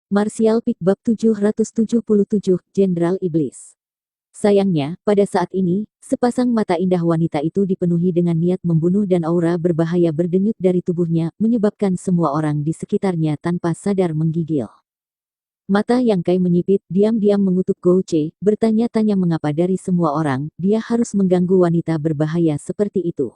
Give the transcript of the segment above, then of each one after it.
Martial Peak Bab 777, Jenderal Iblis. Sayangnya, pada saat ini, sepasang mata indah wanita itu dipenuhi dengan niat membunuh dan aura berbahaya berdenyut dari tubuhnya, menyebabkan semua orang di sekitarnya tanpa sadar menggigil. Mata Yang Kai menyipit, diam-diam mengutuk Gouce, bertanya-tanya mengapa dari semua orang, dia harus mengganggu wanita berbahaya seperti itu.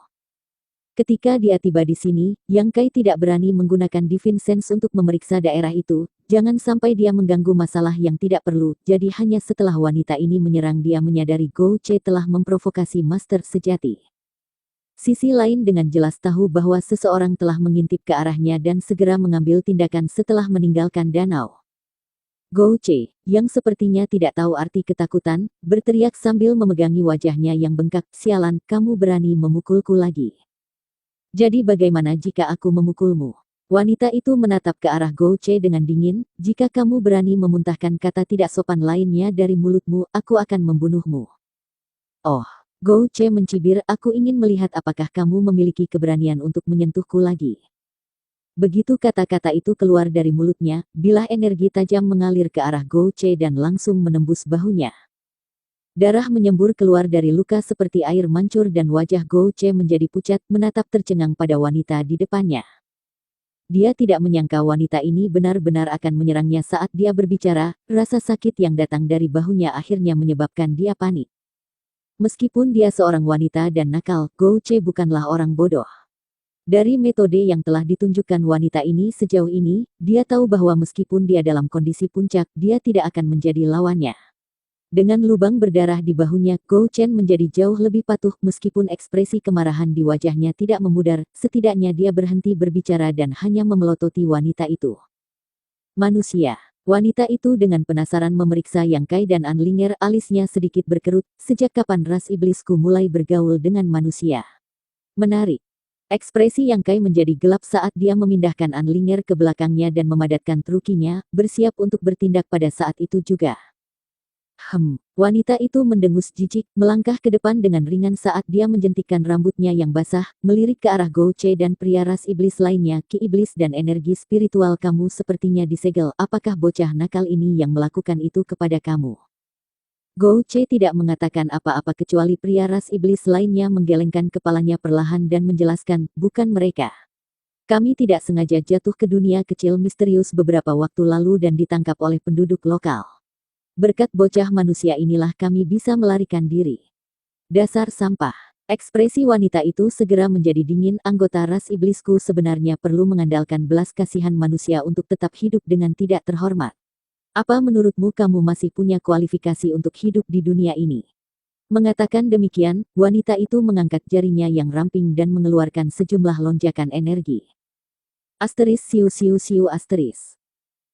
Ketika dia tiba di sini, Yang Kai tidak berani menggunakan Divine Sense untuk memeriksa daerah itu, jangan sampai dia mengganggu masalah yang tidak perlu, jadi hanya setelah wanita ini menyerang dia menyadari Gouce telah memprovokasi master sejati. Sisi lain dengan jelas tahu bahwa seseorang telah mengintip ke arahnya dan segera mengambil tindakan setelah meninggalkan danau. Gouce, yang sepertinya tidak tahu arti ketakutan, berteriak sambil memegangi wajahnya yang bengkak, "Sialan, kamu berani memukulku lagi. Jadi bagaimana jika aku memukulmu?" Wanita itu menatap ke arah Gouce dengan dingin, "Jika kamu berani memuntahkan kata tidak sopan lainnya dari mulutmu, aku akan membunuhmu." "Oh," Gouce mencibir, "aku ingin melihat apakah kamu memiliki keberanian untuk menyentuhku lagi." Begitu kata-kata itu keluar dari mulutnya, bilah energi tajam mengalir ke arah Gouce dan langsung menembus bahunya. Darah menyembur keluar dari luka seperti air mancur dan wajah Gouce menjadi pucat, menatap tercengang pada wanita di depannya. Dia tidak menyangka wanita ini benar-benar akan menyerangnya saat dia berbicara, rasa sakit yang datang dari bahunya akhirnya menyebabkan dia panik. Meskipun dia seorang wanita dan nakal, Gouce bukanlah orang bodoh. Dari metode yang telah ditunjukkan wanita ini sejauh ini, dia tahu bahwa meskipun dia dalam kondisi puncak, dia tidak akan menjadi lawannya. Dengan lubang berdarah di bahunya, Gouce menjadi jauh lebih patuh meskipun ekspresi kemarahan di wajahnya tidak memudar, setidaknya dia berhenti berbicara dan hanya memelototi wanita itu. "Manusia." Wanita itu dengan penasaran memeriksa Yang Kai dan Anlinger, alisnya sedikit berkerut, "Sejak kapan ras iblisku mulai bergaul dengan manusia?" Menarik. Ekspresi Yang Kai menjadi gelap saat dia memindahkan Anlinger ke belakangnya dan memadatkan trukinya, bersiap untuk bertindak pada saat itu juga. Wanita itu mendengus jijik, melangkah ke depan dengan ringan saat dia menjentikkan rambutnya yang basah, melirik ke arah Gouce dan pria ras iblis lainnya, "Ki iblis dan energi spiritual kamu sepertinya disegel, apakah bocah nakal ini yang melakukan itu kepada kamu?" Gouce tidak mengatakan apa-apa kecuali pria ras iblis lainnya menggelengkan kepalanya perlahan dan menjelaskan, "Bukan mereka. Kami tidak sengaja jatuh ke dunia kecil misterius beberapa waktu lalu dan ditangkap oleh penduduk lokal. Berkat bocah manusia inilah kami bisa melarikan diri." "Dasar sampah." Ekspresi wanita itu segera menjadi dingin, "Anggota ras iblisku sebenarnya perlu mengandalkan belas kasihan manusia untuk tetap hidup dengan tidak terhormat. Apa menurutmu kamu masih punya kualifikasi untuk hidup di dunia ini?" Mengatakan demikian, wanita itu mengangkat jarinya yang ramping dan mengeluarkan sejumlah lonjakan energi. Asteris siu siu siu asteris.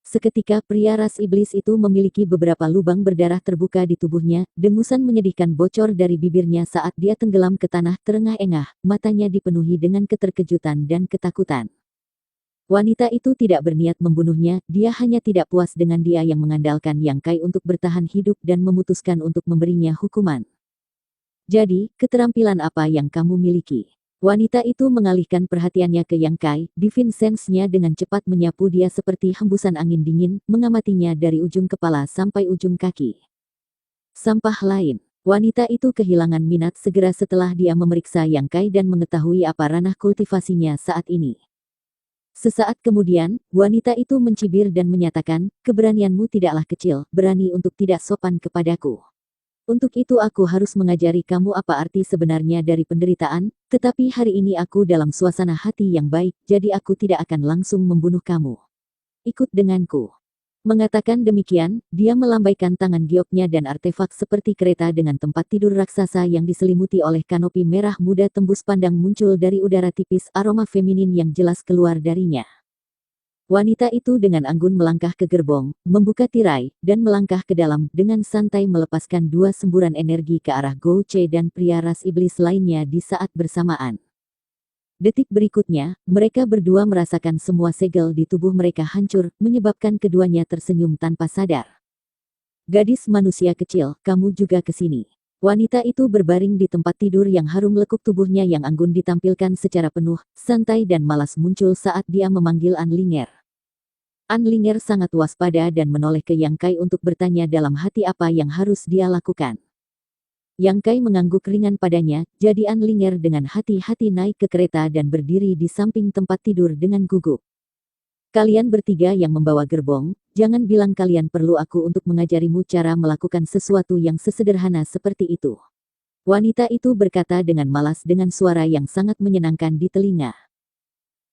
Seketika pria ras iblis itu memiliki beberapa lubang berdarah terbuka di tubuhnya, dengusan menyedihkan bocor dari bibirnya saat dia tenggelam ke tanah terengah-engah, matanya dipenuhi dengan keterkejutan dan ketakutan. Wanita itu tidak berniat membunuhnya, dia hanya tidak puas dengan dia yang mengandalkan Yang Kai untuk bertahan hidup dan memutuskan untuk memberinya hukuman. "Jadi, keterampilan apa yang kamu miliki?" Wanita itu mengalihkan perhatiannya ke Yang Kai, Divine Sense-nya dengan cepat menyapu dia seperti hembusan angin dingin, mengamatinya dari ujung kepala sampai ujung kaki. Sampah lain. Wanita itu kehilangan minat segera setelah dia memeriksa Yang Kai dan mengetahui apa ranah kultivasinya saat ini. Sesaat kemudian, wanita itu mencibir dan menyatakan, "Keberanianmu tidaklah kecil, berani untuk tidak sopan kepadaku. Untuk itu aku harus mengajari kamu apa arti sebenarnya dari penderitaan, tetapi hari ini aku dalam suasana hati yang baik, jadi aku tidak akan langsung membunuh kamu. Ikut denganku." Mengatakan demikian, dia melambaikan tangan gioknya dan artefak seperti kereta dengan tempat tidur raksasa yang diselimuti oleh kanopi merah muda tembus pandang muncul dari udara tipis, aroma feminin yang jelas keluar darinya. Wanita itu dengan anggun melangkah ke gerbong, membuka tirai, dan melangkah ke dalam, dengan santai melepaskan dua semburan energi ke arah Gouce dan pria ras iblis lainnya di saat bersamaan. Detik berikutnya, mereka berdua merasakan semua segel di tubuh mereka hancur, menyebabkan keduanya tersenyum tanpa sadar. "Gadis manusia kecil, kamu juga ke sini." Wanita itu berbaring di tempat tidur yang harum, lekuk tubuhnya yang anggun ditampilkan secara penuh, santai dan malas muncul saat dia memanggil Anlinger. Anlinger sangat waspada dan menoleh ke Yang Kai untuk bertanya dalam hati apa yang harus dia lakukan. Yang Kai mengangguk ringan padanya, jadi Anlinger dengan hati-hati naik ke kereta dan berdiri di samping tempat tidur dengan gugup. Kalian bertiga yang membawa gerbong, jangan bilang kalian perlu aku untuk mengajarimu cara melakukan sesuatu yang sesederhana seperti itu. Wanita itu berkata dengan malas dengan suara yang sangat menyenangkan di telinga.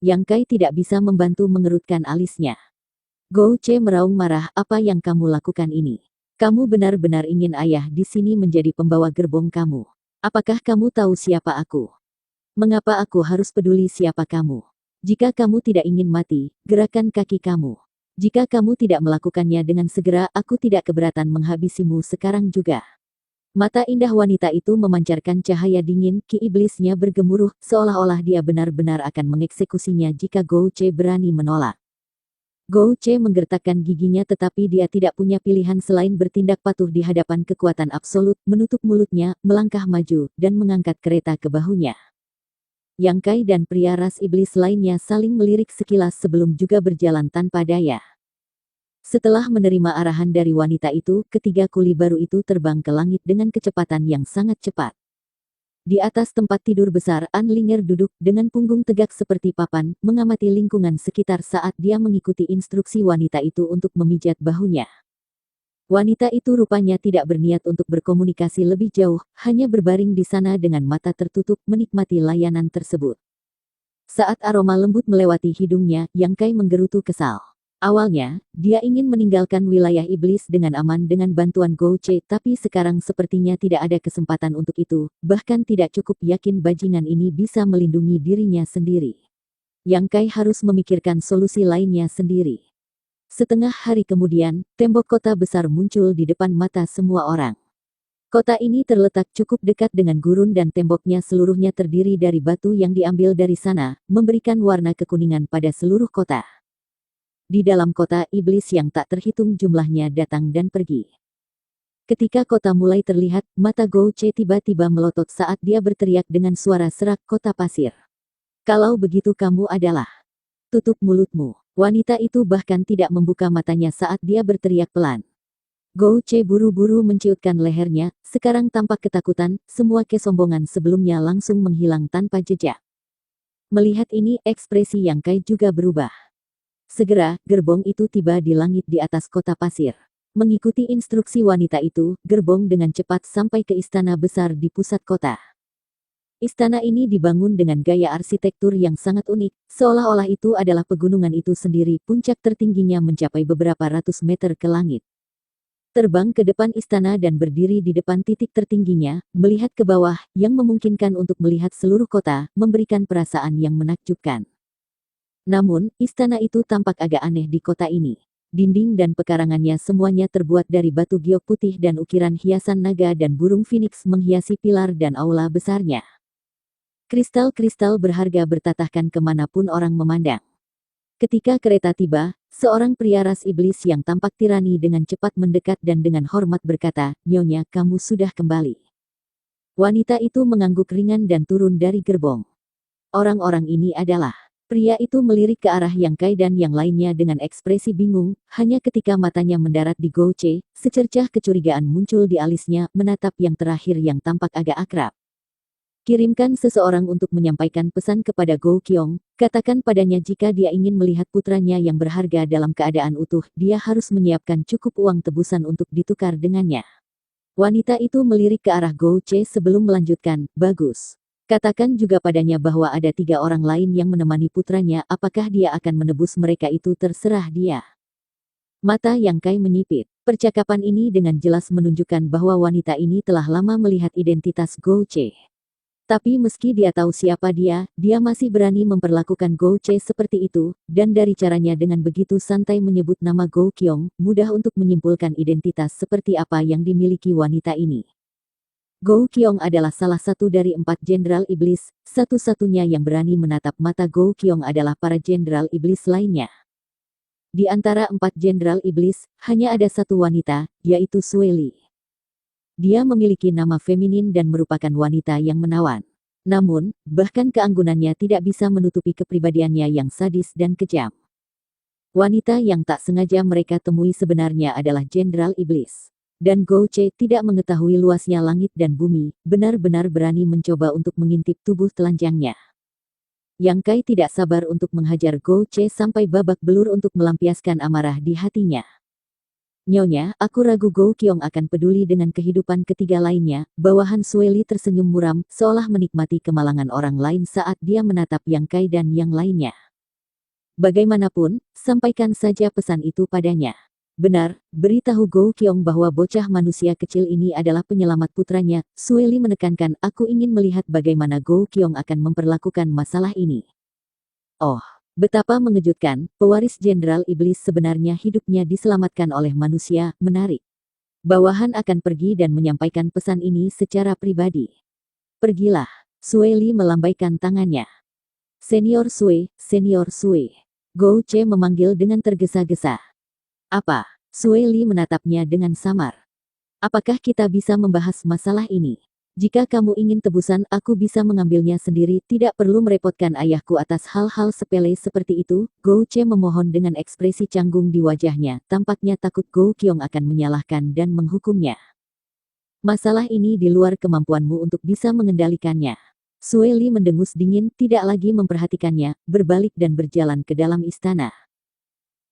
Yang Kai tidak bisa membantu mengerutkan alisnya. Gou Ce meraung marah, apa yang kamu lakukan ini? Kamu benar-benar ingin ayah di sini menjadi pembawa gerbong kamu. Apakah kamu tahu siapa aku? Mengapa aku harus peduli siapa kamu? Jika kamu tidak ingin mati, gerakan kaki kamu. Jika kamu tidak melakukannya dengan segera, aku tidak keberatan menghabisimu sekarang juga. Mata indah wanita itu memancarkan cahaya dingin, ki iblisnya bergemuruh, seolah-olah dia benar-benar akan mengeksekusinya jika Gou Ce berani menolak. Gou Ce menggertakkan giginya tetapi dia tidak punya pilihan selain bertindak patuh di hadapan kekuatan absolut, menutup mulutnya, melangkah maju, dan mengangkat kereta ke bahunya. Yang Kai dan pria ras iblis lainnya saling melirik sekilas sebelum juga berjalan tanpa daya. Setelah menerima arahan dari wanita itu, ketiga kuli baru itu terbang ke langit dengan kecepatan yang sangat cepat. Di atas tempat tidur besar, Anlinger duduk dengan punggung tegak seperti papan, mengamati lingkungan sekitar saat dia mengikuti instruksi wanita itu untuk memijat bahunya. Wanita itu rupanya tidak berniat untuk berkomunikasi lebih jauh, hanya berbaring di sana dengan mata tertutup menikmati layanan tersebut. Saat aroma lembut melewati hidungnya, Yang Kai menggerutu kesal. Awalnya, dia ingin meninggalkan wilayah iblis dengan aman dengan bantuan Gou Ce, tapi sekarang sepertinya tidak ada kesempatan untuk itu, bahkan tidak cukup yakin bajingan ini bisa melindungi dirinya sendiri. Yang Kai harus memikirkan solusi lainnya sendiri. Setengah hari kemudian, tembok kota besar muncul di depan mata semua orang. Kota ini terletak cukup dekat dengan gurun dan temboknya seluruhnya terdiri dari batu yang diambil dari sana, memberikan warna kekuningan pada seluruh kota. Di dalam kota, iblis yang tak terhitung jumlahnya datang dan pergi. Ketika kota mulai terlihat, mata Gou Ce tiba-tiba melotot saat dia berteriak dengan suara serak, kota pasir. Kalau begitu kamu adalah... Tutup mulutmu. Wanita itu bahkan tidak membuka matanya saat dia berteriak pelan. Gou Ce buru-buru menciutkan lehernya, sekarang tampak ketakutan, semua kesombongan sebelumnya langsung menghilang tanpa jejak. Melihat ini, ekspresi Yang Kai juga berubah. Segera, gerbong itu tiba di langit di atas kota pasir. Mengikuti instruksi wanita itu, gerbong dengan cepat sampai ke istana besar di pusat kota. Istana ini dibangun dengan gaya arsitektur yang sangat unik, seolah-olah itu adalah pegunungan itu sendiri, puncak tertingginya mencapai beberapa ratus meter ke langit. Terbang ke depan istana dan berdiri di depan titik tertingginya, melihat ke bawah, yang memungkinkan untuk melihat seluruh kota, memberikan perasaan yang menakjubkan. Namun, istana itu tampak agak aneh di kota ini. Dinding dan pekarangannya semuanya terbuat dari batu giok putih dan ukiran hiasan naga dan burung phoenix menghiasi pilar dan aula besarnya. Kristal-kristal berharga bertatahkan kemanapun orang memandang. Ketika kereta tiba, seorang pria ras iblis yang tampak tirani dengan cepat mendekat dan dengan hormat berkata, "Nyonya, kamu sudah kembali." Wanita itu mengangguk ringan dan turun dari gerbong. Orang-orang ini adalah... Pria itu melirik ke arah Yang Kai dan yang lainnya dengan ekspresi bingung, hanya ketika matanya mendarat di Gou Ce, secercah kecurigaan muncul di alisnya, menatap yang terakhir yang tampak agak akrab. Kirimkan seseorang untuk menyampaikan pesan kepada Gou Qiong, katakan padanya jika dia ingin melihat putranya yang berharga dalam keadaan utuh, dia harus menyiapkan cukup uang tebusan untuk ditukar dengannya. Wanita itu melirik ke arah Gou Ce sebelum melanjutkan, bagus. Katakan juga padanya bahwa ada 3 orang lain yang menemani putranya, apakah dia akan menebus mereka itu terserah dia. Mata Yang Kai menyipit. Percakapan ini dengan jelas menunjukkan bahwa wanita ini telah lama melihat identitas Gou Ce. Tapi meski dia tahu siapa dia masih berani memperlakukan Gou Ce seperti itu, dan dari caranya dengan begitu santai menyebut nama Gou Qiong, mudah untuk menyimpulkan identitas seperti apa yang dimiliki wanita ini. Gou Qiong adalah salah satu dari 4 jenderal iblis, satu-satunya yang berani menatap mata Gou Qiong adalah para jenderal iblis lainnya. Di antara 4 jenderal iblis, hanya ada satu wanita, yaitu Sui Li. Dia memiliki nama feminin dan merupakan wanita yang menawan. Namun, bahkan keanggunannya tidak bisa menutupi kepribadiannya yang sadis dan kejam. Wanita yang tak sengaja mereka temui sebenarnya adalah Jenderal Iblis. Dan Gou Che tidak mengetahui luasnya langit dan bumi, benar-benar berani mencoba untuk mengintip tubuh telanjangnya. Yang Kai tidak sabar untuk menghajar Gou Che sampai babak belur untuk melampiaskan amarah di hatinya. Nyonya, aku ragu Gou Qiong akan peduli dengan kehidupan ketiga lainnya. Bawahan Sueli tersenyum muram, seolah menikmati kemalangan orang lain saat dia menatap Yang Kai dan yang lainnya. Bagaimanapun, sampaikan saja pesan itu padanya. Benar, beritahu Gou Qiong bahwa bocah manusia kecil ini adalah penyelamat putranya. Sueli menekankan, aku ingin melihat bagaimana Gou Qiong akan memperlakukan masalah ini. Oh, betapa mengejutkan, pewaris Jenderal Iblis sebenarnya hidupnya diselamatkan oleh manusia. Menarik. Bawahan akan pergi dan menyampaikan pesan ini secara pribadi. Pergilah. Sueli melambaikan tangannya. Senior Sue, Senior Sue. Gou Che memanggil dengan tergesa-gesa. Apa? Sueli menatapnya dengan samar. Apakah kita bisa membahas masalah ini? Jika kamu ingin tebusan, aku bisa mengambilnya sendiri, tidak perlu merepotkan ayahku atas hal-hal sepele seperti itu. Gou Che memohon dengan ekspresi canggung di wajahnya, tampaknya takut Gou Qiong akan menyalahkan dan menghukumnya. Masalah ini di luar kemampuanmu untuk bisa mengendalikannya. Sueli mendengus dingin, tidak lagi memperhatikannya, berbalik dan berjalan ke dalam istana.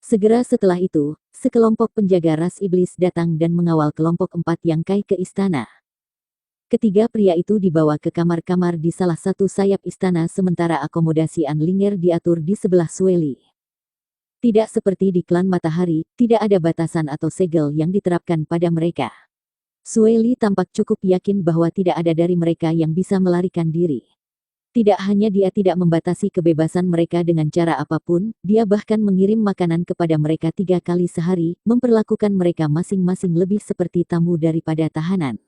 Segera setelah itu, sekelompok penjaga ras iblis datang dan mengawal kelompok 4 Yang Kai ke istana. Ketiga pria itu dibawa ke kamar-kamar di salah satu sayap istana sementara akomodasi Anlinger diatur di sebelah Sueli. Tidak seperti di klan Matahari, tidak ada batasan atau segel yang diterapkan pada mereka. Sueli tampak cukup yakin bahwa tidak ada dari mereka yang bisa melarikan diri. Tidak hanya dia tidak membatasi kebebasan mereka dengan cara apapun, dia bahkan mengirim makanan kepada mereka 3 kali sehari, memperlakukan mereka masing-masing lebih seperti tamu daripada tahanan.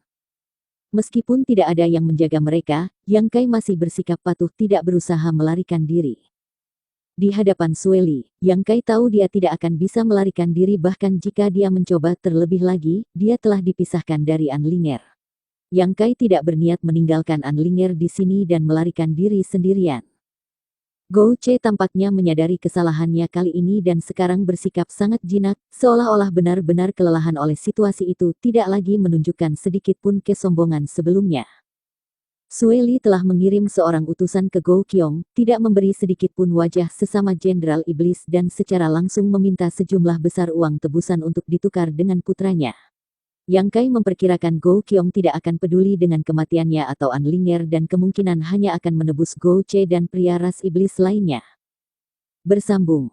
Meskipun tidak ada yang menjaga mereka, Yang Kai masih bersikap patuh tidak berusaha melarikan diri. Di hadapan Sueli, Yang Kai tahu dia tidak akan bisa melarikan diri bahkan jika dia mencoba terlebih lagi, dia telah dipisahkan dari Anlinger. Yang Kai tidak berniat meninggalkan Anlinger di sini dan melarikan diri sendirian. Gou Che tampaknya menyadari kesalahannya kali ini dan sekarang bersikap sangat jinak, seolah-olah benar-benar kelelahan oleh situasi itu, tidak lagi menunjukkan sedikit pun kesombongan sebelumnya. Sueli telah mengirim seorang utusan ke Gou Qiong, tidak memberi sedikit pun wajah sesama Jenderal Iblis dan secara langsung meminta sejumlah besar uang tebusan untuk ditukar dengan putranya. Yang Kai memperkirakan Gou Qiong tidak akan peduli dengan kematiannya atau Anlinger dan kemungkinan hanya akan menebus Gou Che dan pria ras iblis lainnya. Bersambung.